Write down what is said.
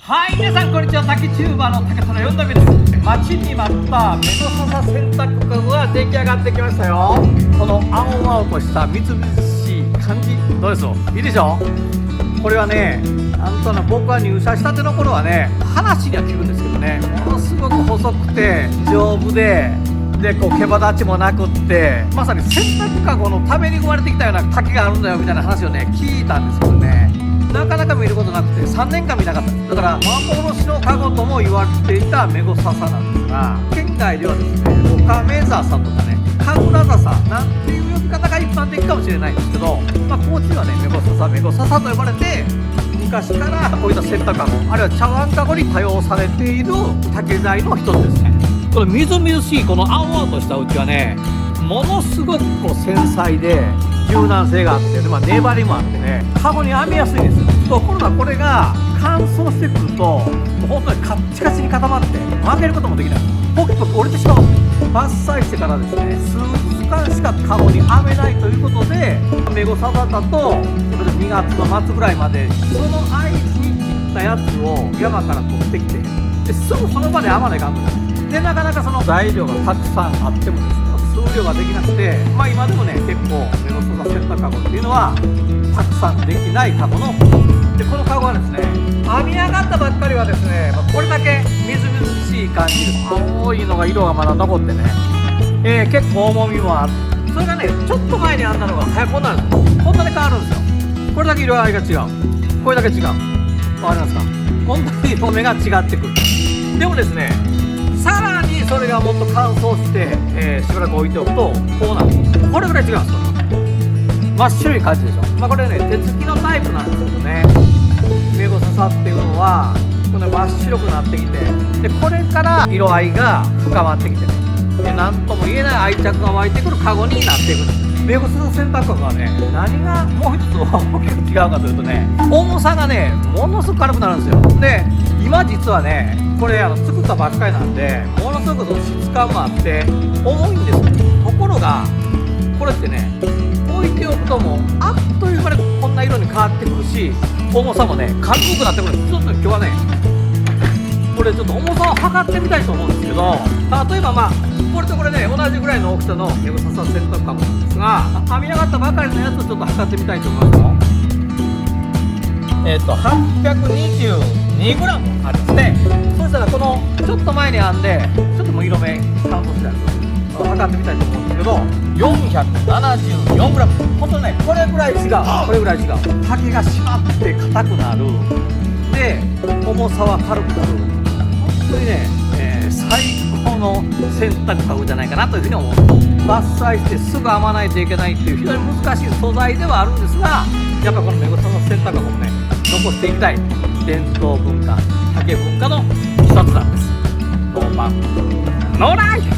はい、皆さんこんにちは。竹チューバーの竹虎4代目です。待ちに待った目のささ洗濯カゴが出来上がってきましたよ。この青々としたみずみずしい感じ、どうでしょう。いいでしょう。これはね、僕が入社したての頃はね、話には聞くんですけどね、ものすごく細くて丈夫でこう毛羽立ちもなくって、まさに洗濯カゴのために生まれてきたような竹があるんだよみたいな話をね聞いたんですけどね、なかなか見ることなくて3年間見なかったんです。だから幻のカゴとも言われていたメゴササなんですが、県外ではですね、オカメザさんとかね、神楽笹なんていう呼び方が一般的かもしれないんですけど、高知はねメゴササと呼ばれて、昔からこういった洗濯カゴ、あるいは茶碗カゴに多用されている竹材の一つですね。このみずみずしいこの青々としたうちはね、ものすごくこう繊細で柔軟性があって、粘りもあってね、カゴに編みやすいんですよ。ところがこれが乾燥してくると、もう本当にカッチカチに固まって曲げることもできない、ポキポキ折れてしまう。伐採してからですね、数日間しかカゴに編めないということで、メゴササだと2月の末ぐらいまでその間に切ったやつを山から取ってきて、ですぐその場で編まないかんのです。でなかなかその材料がたくさんあってもですね、数量ができなくて、今でもね結構メゴササ洗濯カゴっていうのはたくさんできないカゴので、このカゴはですね、編み上がったばっかりはですね、これだけみずみずしい感じです。青いのが色がまだ残ってね、結構重みもあって、それがねちょっと前に編んだのが早くこんなんですよ。こんなに変わるんですよ。これだけ色合いが違う、これだけ違う、わかりますか。こんなに色目が違ってくる。でもですね、さらにそれがもっと乾燥して、しばらく置いておくとこうなる。これぐらい違うんですよ。真っ白い感じでしょ。これね手つきのタイプなんですけどね、メゴササっていうのはこの真っ白くなってきて、でこれから色合いが深まってきてね、何とも言えない愛着が湧いてくるカゴになっていくんです。メゴササ洗濯カゴはね、何がもう一つ大きく違うかというとね、重さがねものすごく軽くなるんですよ。で今実はねこれ作ったばっかりなんで、ものすごく質感もあって重いんです。ところがこれってね、置いておくともうあっという間にこんな色に変わってくるし、重さもね軽くなってくるんです。ちょっと今日はねこれちょっと重さを測ってみたいと思うんですけど、例えばこれとこれね同じぐらいの大きさのメゴササ洗濯カゴなんですが、編み上がったばかりのやつをちょっと測ってみたいと思いますよ。822g ありますね。そしたらこのちょっと前に編んでちょっともう色目乾燥したやつを測ってみたいと思うんですけど、474g。ほんとねこれぐらい違う、これぐらい違う。竹が締まって硬くなる。で重さは軽くなる。本当にね、最高の洗濯カゴじゃないかなというふうに思う。伐採してすぐ編まないといけないっていう非常に難しい素材ではあるんですが、やっぱこのメゴササ洗濯カゴもね残していきたい伝統文化、竹文化の一つなんです。ノーパンノーライフ。